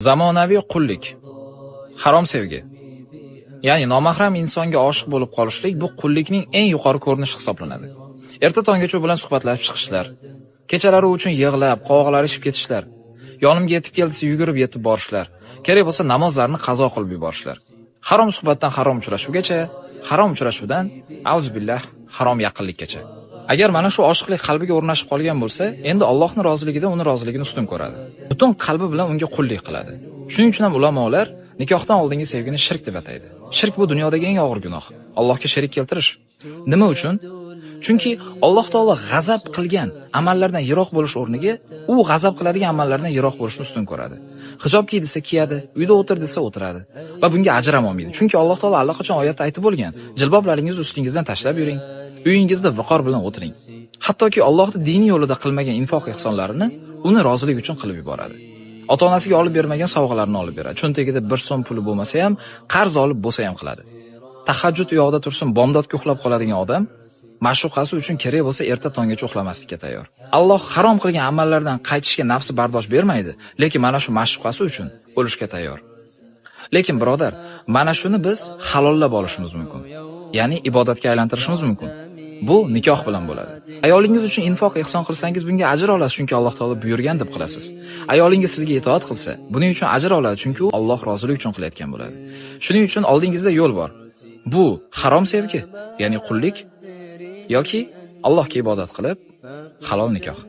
Zamonaviy qullik, harom sevgi. Ya'ni nomahram insonga oshiq bo'lib qolishlik bu qullikning eng yuqori ko'rinishi hisoblanadi. Erta tonggacha bilan suhbatlashib chiqishlar, kechalari uchun yig'lab, qovoqlashib ketishlar, yonimga yetib keldisa yugurib yetib borishlar, kerak bo'lsa namozlarni qazo qilib yuborishlar. Harom suhbatdan harom uchrashuvgacha, harom uchrashuvdan auzubillah harom yaqinlikkacha. Agar mana shu oshiqlik qalbiga o'rnashib qolgan bo'lsa, endi Allohning roziligida uni roziligini ustun ko'radi. Butun qalbi bilan unga qullik qiladi. Shuning uchun ham ulamolar nikohdan oldingi sevgini shirk deb ataydi. Shirk bu dunyodagi eng og'ir gunoh. Allohga sherik keltirish. Nima uchun? Chunki Alloh taolo g'azab qilgan amallardan yiroq bo'lish o'rniga u g'azab qiladigan amallardan yiroq bo'lishni ustun ko'radi. Hijob kiy desa kiyadi, uyda o'tir desa o'tiradi va bunga ajram olmaydi. Chunki Alloh taolo allaqachon oyatda aytib bo'lgan: "Jilboblaringizni ustingizdan tashlab yuring, uyingizda viqor bilan o'tiring." Hattoki Allohning diniy yo'lida qilmagan infoq ehsonlarini uni rozilik uchun qilib yuboradi. Ota-onasiga olib bermagan sovg'alarni olib beradi. Cho'ntagida 1 so'm puli bo'lmasa ham, qarz olib bo'lsa ham qiladi. Tahajjud yo'qda tursin, bomdodga uxlab qoladigan odam ma'shuqasi uchun kerak bo'lsa erta tonggacha uxlamaslikka tayyor. Alloh harom qilgan amallardan qaytishga nafsi bardosh bermaydi, lekin mana shu ma'shuqasi uchun o'lishga tayyor. Lekin birodar, mana shuni biz halollab olishimiz mumkin. Ya'ni ibodatga aylantirishimiz mumkin. Bu nikoh bilan bo'ladi. Ayolingiz uchun infoq ehson qilsangiz bunga ajr olasiz, chunki Alloh taolo buyurgan deb qilasiz. Ayolingiz sizga itoat qilsa, buning uchun ajr oladi, chunki u Alloh roziligi uchun qilayotgan bo'ladi. Shuning uchun oldingizda yo'l bor. Bu harom sevgi, ya'ni qullik yoki Allohga ibodat qilib halol nikoh.